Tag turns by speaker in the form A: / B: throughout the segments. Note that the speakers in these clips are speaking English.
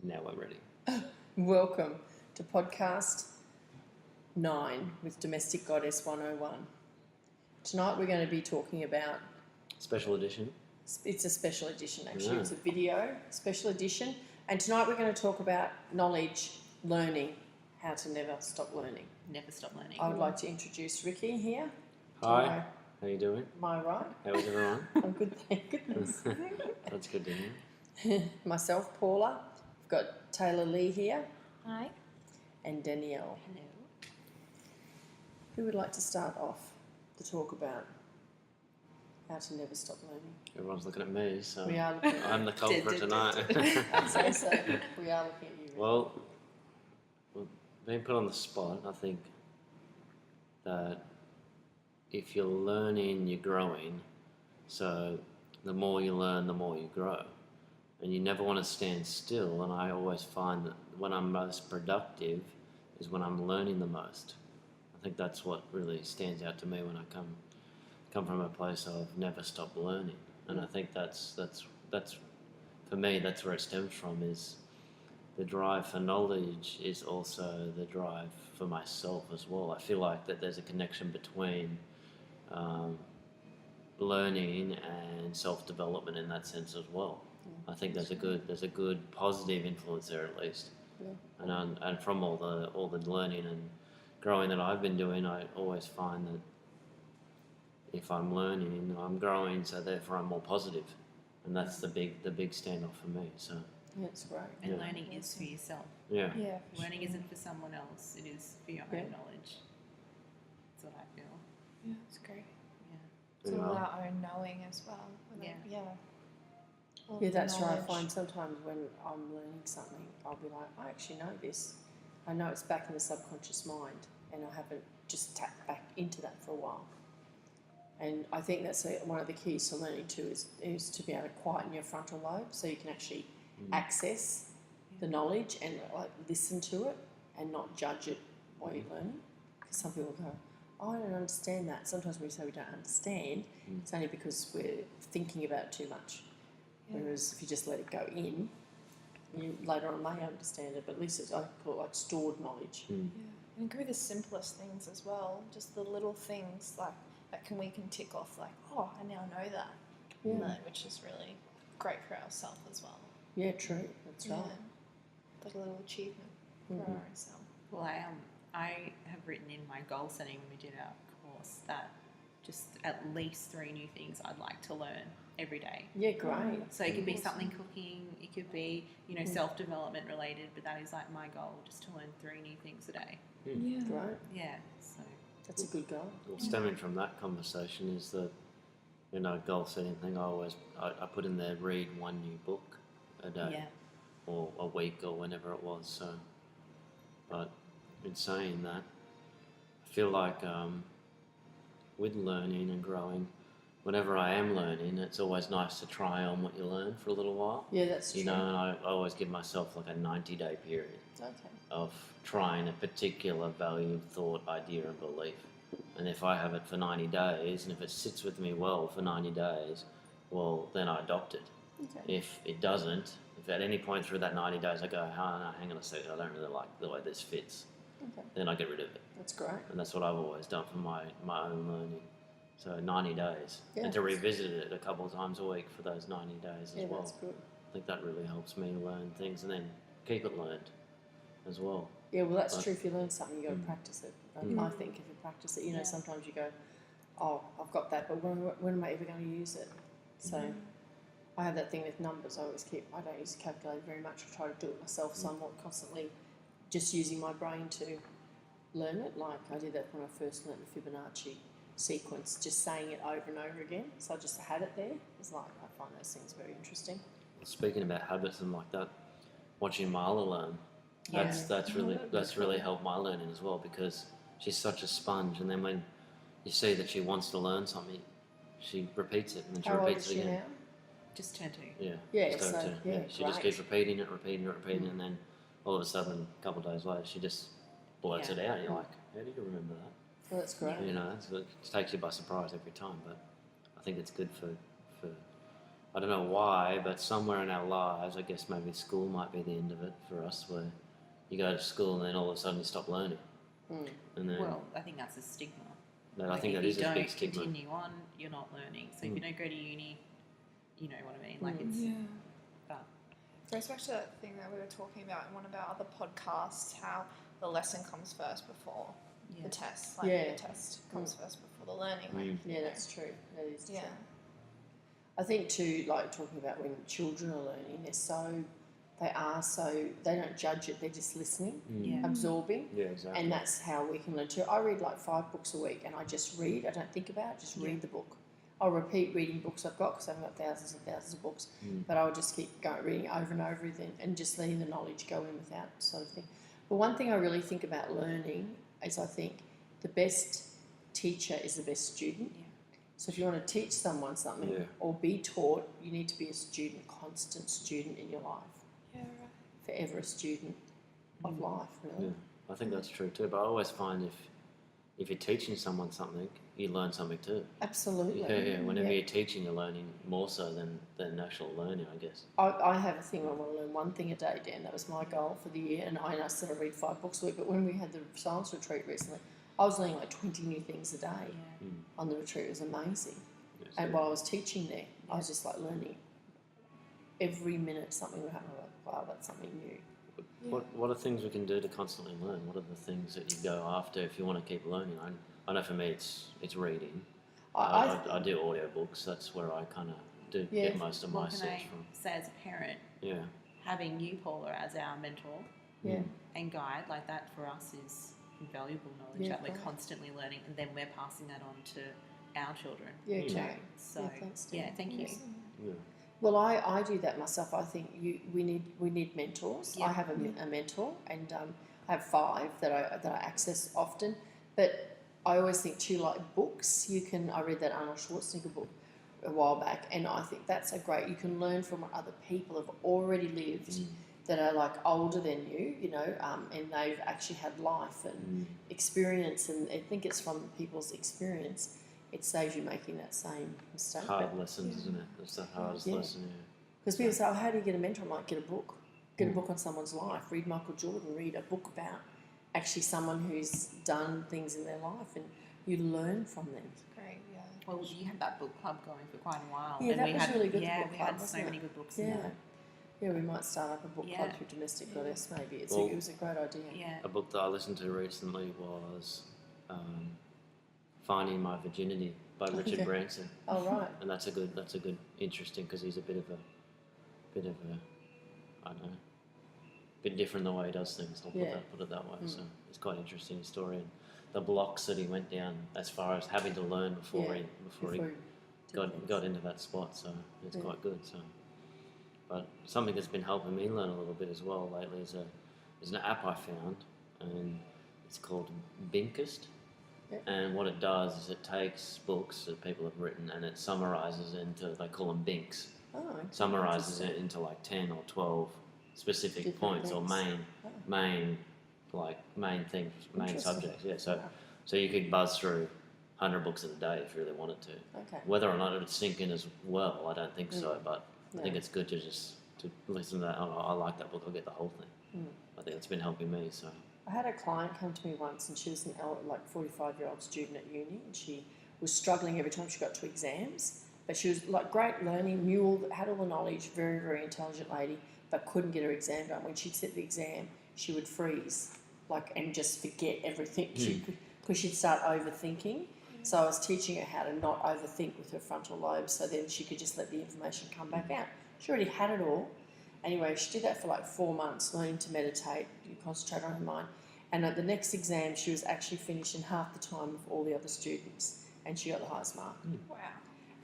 A: Now I'm ready.
B: Welcome to podcast 9 with Domestic Goddess 101. Tonight we're going to be talking about,
A: Special edition.
B: it's a special edition actually,
A: Yeah.
B: It's a video special edition, and tonight we're going to talk about knowledge, learning, how to never stop learning.
C: Never stop learning.
B: I would like to introduce Ricky here.
A: Hi. How you doing?
B: Am I right?
A: How is everyone?
B: I'm good, thank goodness.
A: That's good to hear.
B: Myself, Paula. We've got Taylor Lee here
C: Hi.
B: and Danielle.
C: Hello.
B: Who would like to start off to talk about how to never stop learning?
A: Everyone's looking at me, so
B: We are looking at
A: I'm the culprit tonight.
B: I'd say so. We are looking at you. Ricky.
A: well, being put on the spot, I think that if you're learning, you're growing. So the more you learn, the more you grow. And you never want to stand still. And I always find that when I'm most productive is when I'm learning the most. I think that's what really stands out to me when I come from a place of never stop learning. And I think that's for me, that's where it stems from, is the drive for knowledge is also the drive for myself as well. I feel like that there's a connection between learning and self-development in that sense as well. I think there's a good positive influence there at least.
B: Yeah.
A: And from all the learning and growing that I've been doing, I always find that if I'm learning, I'm growing, so therefore I'm more positive, and that's the big standoff for me. So
B: Yeah, it's great.
C: And
A: Yeah.
C: learning is for yourself.
A: yeah,
D: Yeah.
C: Learning isn't for someone else. It is for your
B: Yeah.
C: own knowledge. That's what I feel.
D: Yeah, it's great.
C: Yeah.
D: It's
A: You
D: all
A: know?
D: our own knowing as well.
C: Yeah.
D: Yeah. All
B: Yeah,
D: the
B: that's right. I
D: knowledge.
B: find sometimes when I'm learning something, I'll be like, I actually know this. I know it's back in the subconscious mind, and I haven't just tapped back into that for a while. And I think that's one of the keys to learning too, is to be able to quieten your frontal lobe so you can actually access the knowledge and like listen to it and not judge it while you're learning. Because some people go, oh, I don't understand that. Sometimes when we say we don't understand, it's only because we're thinking about it too much.
D: Yeah.
B: Whereas if you just let it go in, you later on may understand it, but at least I call it like stored knowledge.
D: Yeah. And it can be the simplest things as well. Just the little things like that we can tick off like, oh, I now know that.
B: Yeah.
D: Which is really great for ourselves as well.
B: Yeah, true. That's right.
D: Like a little achievement for
B: Mhm.
D: our own self.
C: Well, I have written in my goal setting when we did our course that just at least 3 new things I'd like to learn every day.
B: Yeah, great.
C: So it could be
D: Awesome.
C: something cooking, it could be, self-development related, but that is like my goal, just to learn 3 new things a day.
D: Yeah.
B: Great.
C: Yeah, so
B: That's a good goal.
A: Well, stemming from that conversation is that, goal setting thing. I put in there, read 1 new book a day,
C: yeah.
A: or a week, or whenever it was. So, but in saying that, I feel like with learning and growing, whenever I am learning, it's always nice to try on what you learn for a little while.
B: Yeah, that's true.
A: And I always give myself like a 90-day period
B: Okay.
A: of trying a particular value, thought, idea, and belief. And if I have it for 90 days, and if it sits with me well for 90 days, well, then I adopt it.
B: Okay.
A: If it doesn't, if at any point through that 90 days I go, oh, no, hang on a second, I don't really like the way this fits,
B: Okay.
A: then I get rid of it.
B: That's great.
A: And that's what I've always done for my own learning. So 90 days.
B: Yeah.
A: And to revisit it a couple of times a week for those 90 days
B: Yeah,
A: as well.
B: that's good.
A: I think that really helps me learn things and then keep it learned as well.
B: Yeah, well, that's
A: But-
B: true. If you learn something, you got to practice it. I think if you practice it,
C: Yeah.
B: sometimes you go, oh, I've got that, but when am I ever going to use it? So I have that thing with numbers. I don't use a calculator very much. I try to do it myself, so I'm not constantly just using my brain to learn it. Like I did that when I first learned the Fibonacci sequence, just saying it over and over again. So I just had it there. It's like I find those things very interesting.
A: Speaking about habits and like that, watching Marla learn, that's really helped my learning as well, because she's such a sponge. And then when you see that she wants to learn something, she repeats it and then she
B: How old
A: repeats
B: is
A: it
B: she
A: again.
B: now?
C: Just turn 2.
A: Yeah,
B: Yeah,
A: just over
B: so,
A: to-
B: yeah,
A: She just
B: great.
A: keeps repeating it, and then all of a sudden, a couple of days later, she just blurts
C: Yeah.
A: it out. And you're like, how do you remember that?
B: Well, that's great.
A: So it takes you by surprise every time. But I think it's good for I don't know why, but somewhere in our lives, I guess maybe school might be the end of it for us, where you go to school and then all of a sudden you stop learning, and then
C: Well, I think that's a stigma.
A: I think that is a big
C: If you
A: stigma.
C: don't continue on, you're not learning. So if you don't go to uni, you know what I mean. Like it's.
D: Yeah.
C: But
D: It goes back to that thing that we were talking about in one of our other podcasts, how the lesson comes first before
C: yeah.
D: the test. Like
B: Yeah.
D: the test comes first before the learning. Like,
A: Mm.
B: Yeah, that's true. That is true.
D: yeah.
B: I think too, like talking about when children are learning, they don't judge it, they're just listening,
C: Yeah.
B: absorbing.
A: Yeah, exactly.
B: And that's how we can learn too. I read like 5 books a week and I just read, I don't think about it, just read the book. I'll repeat reading books I've got because I've got thousands and thousands of books, but I'll just keep going, reading over and over again and just letting the knowledge go in without sort of thing. But one thing I really think about learning is I think the best teacher is the best student.
C: Yeah.
B: So if you want to teach someone something
A: Yeah.
B: or be taught, you need to be a student, constant student in your life,
D: Yeah, right.
B: forever a student of life, really.
A: Yeah, I think that's true too. But I always find if you're teaching someone something, you learn something too.
B: Absolutely.
A: Yeah. Whenever
B: Yeah.
A: you're teaching, you're learning more so than actual learning, I guess.
B: I have a thing where I want to learn one thing a day, Dan. That was my goal for the year, and I sort of read 5 books a week. But when we had the science retreat recently, I was learning like 20 new things a day
C: Yeah.
B: on the retreat. It was amazing.
A: Yes.
B: And while I was teaching there, I was just like learning every minute something would happen. I'm like, wow, that's something new.
A: What are things we can do to constantly learn? What are the things that you go after if you want to keep learning? I know for me it's reading. I do audiobooks. That's where I kind of do
B: Yeah.
A: get most of my
C: What can
A: source
C: I
A: from.
C: say as a parent?
A: Yeah.
C: Having you, Paula, as our mentor
B: Yeah.
C: and guide, like that for us is invaluable knowledge
B: Yeah,
C: that we're
B: right.
C: constantly learning, and then we're passing that on to our children.
B: Yeah,
A: Mm.
C: too.
B: okay.
C: So
B: Yeah, thanks, Dan.
C: yeah, thank you.
A: Yeah.
B: Well, I do that myself. I think we need mentors.
C: Yeah.
B: I have a mentor, and I have 5 that I access often. But I always think too, like books. I read that Arnold Schwarzenegger book a while back, and I think that's a great. You can learn from what other people have already lived, that are like older than you, and they've actually had life and experience. And I think it's from people's experience. It saves you making that same mistake.
A: Hard lessons, isn't it? That's the hardest
B: Yeah.
A: lesson. Yeah.
B: Because people say, oh, how do you get a mentor? I might get a book. Get a book on someone's life. Read Michael Jordan. Read a book about actually someone who's done things in their life, and you learn from them.
D: Great, yeah.
C: Well, you had that book club going for quite a while.
B: Yeah,
C: and
B: that
C: we
B: was
C: had,
B: really good, the
C: Yeah,
B: book
C: we
B: club,
C: had so
B: wasn't
C: many
B: it?
C: good books in
B: Yeah.
C: there.
B: Yeah, we might start up a book club
C: Yeah.
B: through Domestic Goddess, maybe. It
A: Well-
B: was a great idea.
C: Yeah.
A: A book that I listened to recently was "Finding My Virginity" by Richard
B: Okay.
A: Branson,
B: Oh, right.
A: and that's a good, interesting because he's a bit of a, I don't know, bit different the way he does things. I'll
B: Yeah.
A: put it that way. So it's quite interesting his story and the blocks that he went down as far as having to learn before
B: Yeah,
A: he
B: you did things.
A: got into that spot. So it's
B: Yeah.
A: quite good. So, but something that's been helping me learn a little bit as well lately is an app I found, and it's called Binkist.
B: Yeah.
A: And what it does is it takes books that people have written and it summarizes into, they call them binks,
B: Oh, okay.
A: summarizes it into like 10 or 12 specific
B: Different
A: points or
B: things.
A: main things, main
B: Interesting.
A: subjects. Yeah, so
B: Wow.
A: so you could buzz through 100 books in a day if you really wanted to.
B: Okay.
A: Whether or not it would sink in as well, I don't think so, but I think
B: No.
A: it's good to just to listen to that. Oh, I like that book. I'll get the whole thing. I think it's been helping me. So
B: I had a client come to me once, and she was an 45-year-old student at uni, and she was struggling every time she got to exams. But she was like great learning, had all the knowledge, very, very intelligent lady, but couldn't get her exam done. When she'd sit the exam, she would freeze, and just forget everything because she'd start overthinking. So I was teaching her how to not overthink with her frontal lobe, so then she could just let the information come back out. She already had it all. Anyway, she did that for like 4 months, learning to meditate, you concentrate on her mind. And at the next exam, she was actually finished in half the time of all the other students, and she got the highest mark.
D: Wow.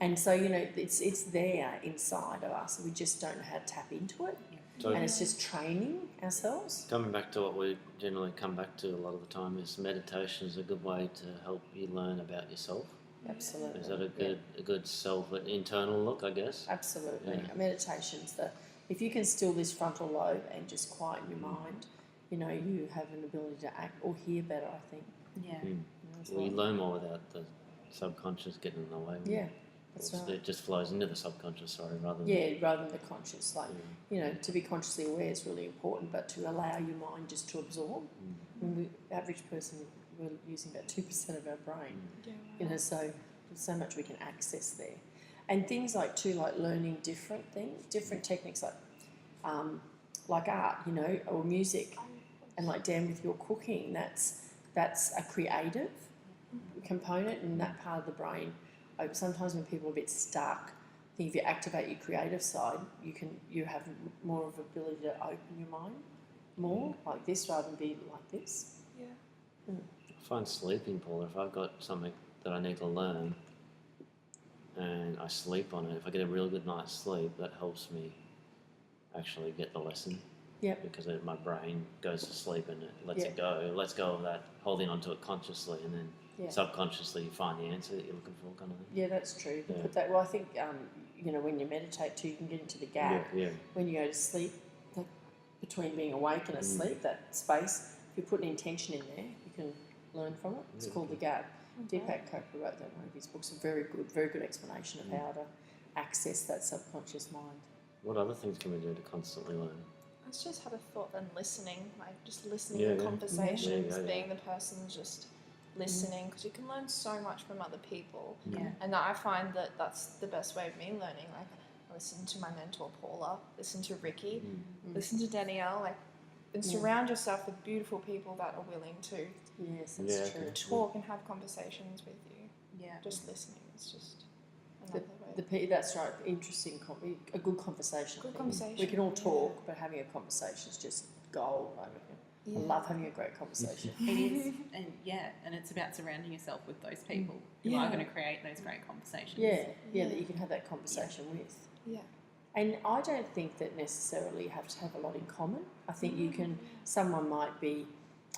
B: And so, it's there inside of us. We just don't know how to tap into it.
A: So-
B: And it's just training ourselves.
A: coming back to what we generally come back to a lot of the time is meditation is a good way to help you learn about yourself.
B: Absolutely.
A: Is that a
B: Yeah,
A: good self internal look, I guess?
B: absolutely.
A: Yeah.
B: Meditation's if you can still this frontal lobe and just quieten your mind, you have an ability to act or hear better, I think.
C: Yeah.
A: Mm.
B: As
A: Well, you
B: well.
A: learn more without the subconscious getting in the way.
B: Yeah, That's
A: It's-
B: right.
A: It just flows into the subconscious, sorry, rather than
B: Yeah, rather than the conscious. Like,
A: yeah.
B: you know, to be consciously aware is really important, but to allow your mind just to absorb. When the average person, we're using about 2% of our brain,
D: Yeah.
B: you know, so there's so much we can access there. And things like, too, like learning different things, different techniques, like art, you know, or music. And like Dan, with your cooking, that's a creative component in that part of the brain. Like sometimes when people are a bit stuck, I think if you activate your creative side, you have more of ability to open your mind more like this rather than be like this.
D: Yeah.
A: I find sleeping, Paula, if I've got something that I need to learn and I sleep on it, if I get a real good night's sleep, that helps me actually get the lesson.
B: Yep.
A: Because my brain goes to sleep and it lets
B: Yeah.
A: it go. It lets go of that holding onto it consciously, and then
B: Yeah.
A: subconsciously you find the answer that you're looking for, kind of thing.
B: Yeah, that's true. You can
A: Yeah.
B: put that. Well, I think you know, when you meditate too, you can get into the gap.
A: Yeah.
B: When you go to sleep, like between being awake and asleep, that space. If you put an intention in there, you can learn from it. It's
A: Yeah.
B: called the gap. Deepak Chopra wrote that in one of his books. A very good explanation of how to access that subconscious mind.
A: What other things can we do to constantly learn?
D: I just had a thought then listening, like just listening
A: Yeah,
D: to
A: yeah.
D: conversations,
A: Yeah.
D: being the person just listening, because you can learn so much from other people.
C: Yeah.
D: And I find that that's the best way of me learning. Like, I listen to my mentor Paula, listen to Ricky, listen to Danielle, like, and
B: Yeah.
D: surround yourself with beautiful people that are willing to
B: Yes, that's
A: Yeah,
B: true.
A: okay.
D: talk and have conversations with you.
C: Yeah.
D: Just listening is just another way.
B: That's right. Interesting, a good conversation.
D: Good
B: I think.
D: conversation,
B: We can all
D: yeah.
B: talk, but having a conversation is just gold. I reckon. I love having a great conversation.
C: It is, and it's about surrounding yourself with those people who
D: Yeah.
C: are going to create those great conversations.
B: Yeah, that you can have that conversation with.
D: Yeah.
B: And I don't think that necessarily you have to have a lot in common. I think you can, someone might be,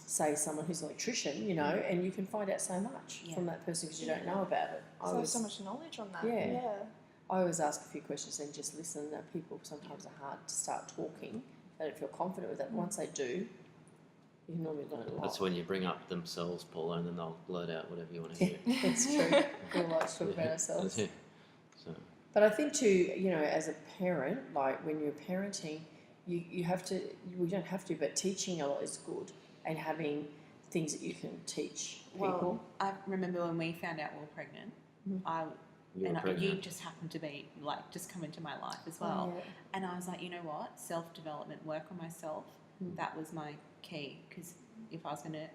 B: say, someone who's an electrician, you know, and you can find out so much
C: Yeah.
B: from that person because you don't know about it.
D: So I have so much knowledge on that.
B: Yeah.
D: Yeah.
B: I always ask a few questions and just listen. That people sometimes are hard to start talking. They don't feel confident with that. Once they do, you can normally learn a lot.
A: That's when you bring up themselves, Paula, and then they'll blurt out whatever you want to hear.
B: That's true. We like to talk about ourselves.
A: Yeah. So,
B: But I think too, you know, as a parent, like when you're parenting, you have to, we don't have to, but teaching a lot is good and having things that you can teach people.
C: Well, I remember when we found out we were pregnant,
A: you were
C: you
A: pregnant.
C: just happened to be like just come into my life as well.
B: Yeah.
C: And I was like, you know what? Self development, work on myself. That was my key, because if I was going to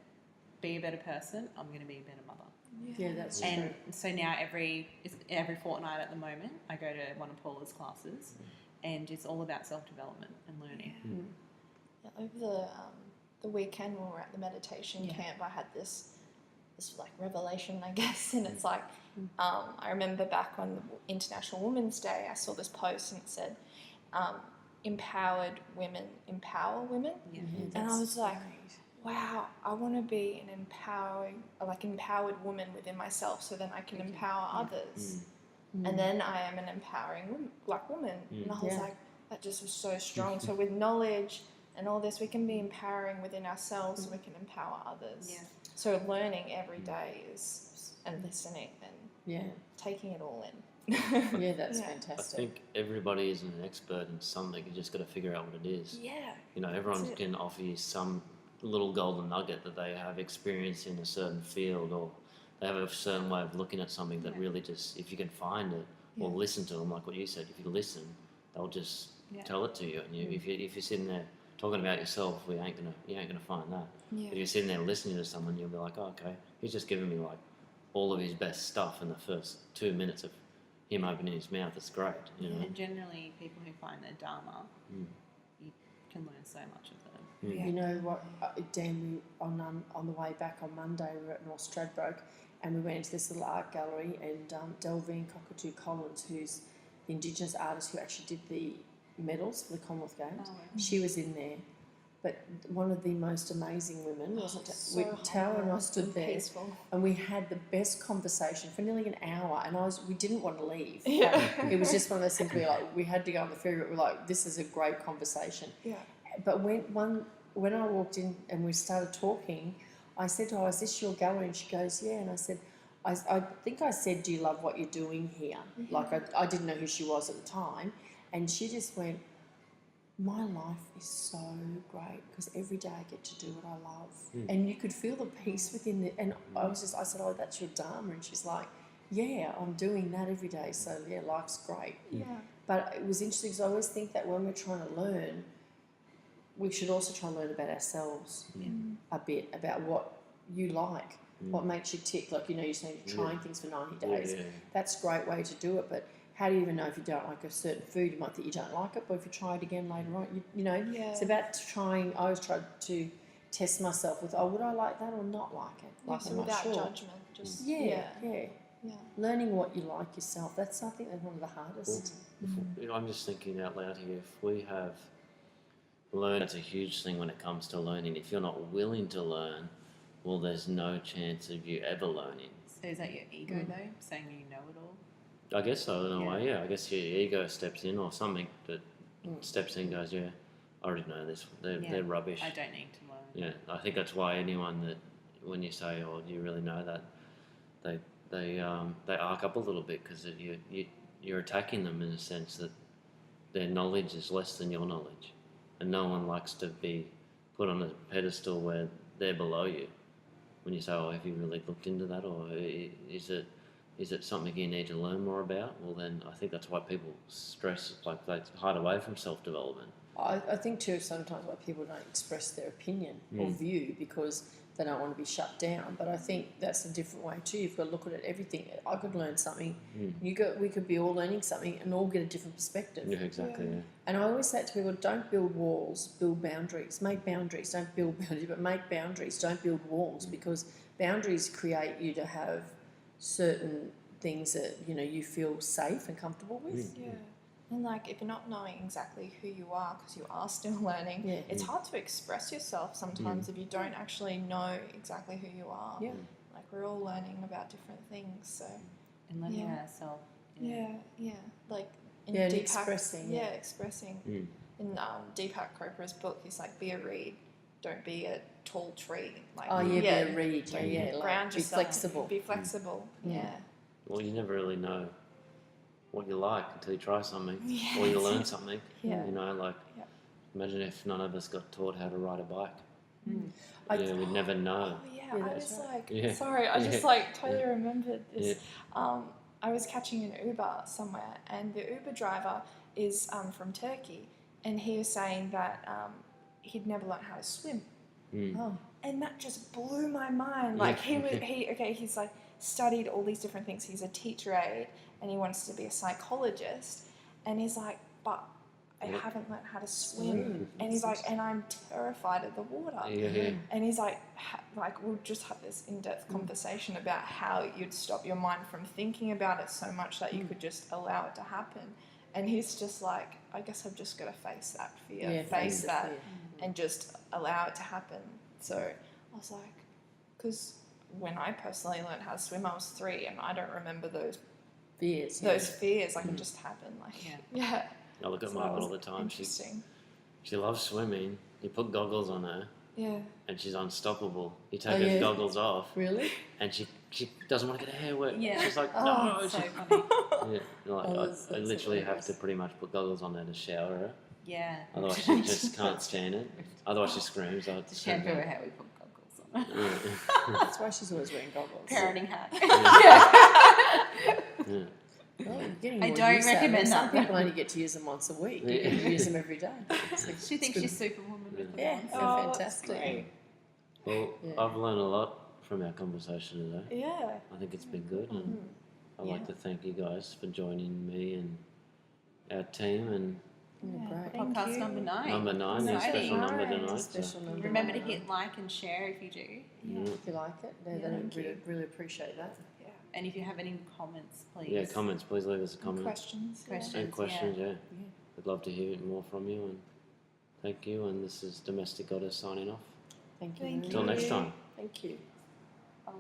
C: be a better person, I'm going to be a better mother.
B: Yeah, that's true.
C: And so now every fortnight at the moment, I go to one of Paula's classes, and it's all about self development and learning.
D: Yeah, over the weekend when we were at the meditation
C: Yeah.
D: camp, I had this like revelation, I guess, and it's like I remember back on International Women's Day, I saw this post and it said, "Empowered women empower women,"
C: Yeah.
D: and I was like, wow, I want to be an empowered woman within myself, so then I can empower others. And then I am an empowering woman. And I was
B: Yeah.
D: like, that just was so strong. So with knowledge and all this, we can be empowering within ourselves, so we can empower others.
C: Yeah.
D: So learning every day and listening and
B: Yeah,
D: taking it all in.
B: yeah, that's
D: Yeah.
A: I
B: fantastic.
A: think everybody is an expert in something. You just got to figure out what it is.
D: Yeah.
A: You know, everyone
D: That's it.
A: can offer you some little golden nugget that they have experience in a certain field, or they have a certain way of looking at something that really just, if you can find it or
D: Yeah.
A: listen to them, like what you said, if you listen, they'll just
C: Yeah.
A: tell it to you. And you, if you're sitting there talking about yourself, you ain't gonna find that.
D: Yeah.
A: If you're sitting there listening to someone, you'll be like, oh, okay, he's just giving me like all of his best stuff in the first 2 minutes of him opening his mouth. It's great, you know.
C: And generally, people who find their dharma, you can learn so much of them.
B: You know what, Dan, on the way back on Monday, we were at North Stradbroke and we went into this little art gallery, and Delvine Cockatoo Collins, who's the Indigenous artist who actually did the medals for the Commonwealth Games, she was in there. But one of the most amazing women, wasn't it?
D: So
B: Tara and I stood
D: and
B: there
D: peaceful.
B: and we had the best conversation for nearly an hour, and we didn't want to leave.
D: Yeah.
B: Like, it was just one of those things where we had to go on the ferry, but we're like, this is a great conversation.
D: Yeah.
B: But when I walked in and we started talking, I said to her, "Is this your gallery?" And she goes, "Yeah." And I said, I think I said, "Do you love what you're doing here?" Like I didn't know who she was at the time, and she just went, "My life is so great because every day I get to do what I love," and you could feel the peace within it. And I said, "Oh, that's your dharma," and she's like, "Yeah, I'm doing that every day, so yeah, life's great."
D: Yeah.
B: But it was interesting because I always think that when we're trying to learn, we should also try and learn about ourselves a bit, about what you like, what makes you tick. Like, you're saying you're trying things for 90 days.
A: Yeah.
B: That's a great way to do it, but how do you even know if you don't like a certain food? You might think you don't like it, but if you try it again later on, it's about trying. I always try to test myself with, would I like that or not like it? Like,
D: So
B: I'm not
D: without
B: sure.
D: judgment, just
B: Yeah.
D: Yeah.
B: Learning what you like yourself. I think that's one of the hardest.
A: I'm just thinking out loud here. If we have learned, it's a huge thing when it comes to learning. If you're not willing to learn, well, there's no chance of you ever learning.
C: So is that your ego though, saying you know it all?
A: I guess so, in a way, yeah. I guess your ego steps in, or something that steps in and goes, yeah, I already know this. They're rubbish.
C: I don't need to learn.
A: Yeah, I think that's why anyone that, when you say, "Oh, do you really know that?" they arc up a little bit, because you're attacking them in a sense that their knowledge is less than your knowledge, and no one likes to be put on a pedestal where they're below you. When you say, "Oh, have you really looked into that, or is it something you need to learn more about?" Well, then I think that's why people stress, like they hide away from self-development.
B: I think too sometimes why people don't express their opinion or view because they don't want to be shut down. But I think that's a different way too. You've got to look at it, everything. I could learn something. We could be all learning something and all get a different perspective.
A: Yeah, exactly. Yeah.
B: And I always say to people, don't build walls, build boundaries. Make boundaries. Don't build boundaries, but make boundaries. Don't build walls, because boundaries create you to have certain things that you feel safe and comfortable with.
D: Yeah. And like, if you're not knowing exactly who you are because you are still learning, it's hard to express yourself sometimes if you don't actually know exactly who you are.
B: Yeah.
D: Like, we're all learning about different things, so
C: And learning about ourselves.
D: like in
B: Yeah, and
D: Deepak,
B: expressing,
D: expressing. In Deepak Chopra's book, he's like, be a reed, don't be a tall tree. Like,
B: Be a reed. Yeah.
D: ground
B: Like, be
D: yourself.
B: flexible.
D: Be flexible. Yeah.
A: Well, you never really know what you like until you try something,
D: Yeah.
A: or you learn something.
D: Yeah.
A: Imagine if none of us got taught how to ride a bike.
B: I-
A: We'd never know.
D: Oh,
B: Yeah,
D: I
B: that's
D: was
B: right.
D: like,
A: Yeah.
D: sorry, I just
A: Yeah.
D: like totally remembered this. I was catching an Uber somewhere, and the Uber driver is from Turkey, and he was saying that he'd never learned how to swim,
B: Oh.
D: and that just blew my mind. Like, he's like studied all these different things. He's a teacher aide, and he wants to be a psychologist, and he's like, but I haven't learned how to swim. And he's like, and I'm terrified of the water.
A: Yeah.
D: And he's like, we'll just have this in-depth conversation about how you'd stop your mind from thinking about it so much that you could just allow it to happen. And he's just like, I guess I've just got to face that fear, face
B: the
D: that,
B: fear.
D: and just allow it to happen. So I was like, because when I personally learned how to swim, I was 3, and I don't remember those
B: Fears.
D: fears. Like, it just happened. Like, yeah.
A: I look at
D: So
A: Margaret
D: that
A: all the
D: was
A: time.
D: Interesting.
A: She loves swimming. You put goggles on her,
D: Yeah.
A: and she's unstoppable. You take
B: Oh,
A: her
B: yeah.
A: goggles off,
B: Really?
A: and she doesn't want to get her hair wet.
C: Yeah.
A: She's like,
B: Oh,
A: no.
C: So
A: She,
C: funny.
A: yeah. Like,
B: that's
A: I literally have
B: hilarious.
A: to pretty much put goggles on her to shower her.
C: Yeah.
A: Otherwise, she just can't stand it. Otherwise, she screams. I have to
C: To shampoo
A: send
C: her
A: her.
C: hair, we put goggles on.
A: Yeah.
B: That's why she's always wearing goggles.
C: Parenting hat.
A: Yeah.
B: Well, you're getting
C: I
B: more
C: don't
B: use out of them.
C: recommend
B: Some
C: that.
B: people only get to use them once a week. You
A: Yeah.
B: get to use them every day. It's like-
C: She
B: it's
C: thinks
B: good.
C: she's Superwoman with the
B: Yeah,
C: ones.
B: they're
D: Oh, that's
B: fantastic.
D: great.
A: Well,
B: Yeah.
A: I've learned a lot from our conversation today.
D: Yeah.
A: I think it's been good, and I'd like to thank you guys for joining me and our team, and
B: Yeah, great.
D: Thank
C: Podcast
D: you.
C: number 9.
A: number 9, your
C: Exciting.
A: special number
D: Nine.
A: tonight.
B: Special number.
C: Remember to hit like and share if you do.
A: Yeah.
B: If you like it,
D: Yeah,
B: then
D: thank
B: really,
D: you.
B: really appreciate that.
D: Yeah.
C: And if you have any comments, please.
A: Yeah, comments. Please leave us a comment.
D: Questions. yeah.
C: Questions.
A: And questions, yeah.
B: Yeah.
A: We'd love to hear more from you, and thank you. And this is Domestic Goddess signing off.
B: Thank you.
D: Thank
B: very
A: Until
B: much.
A: next time.
B: Thank you.
C: Oh.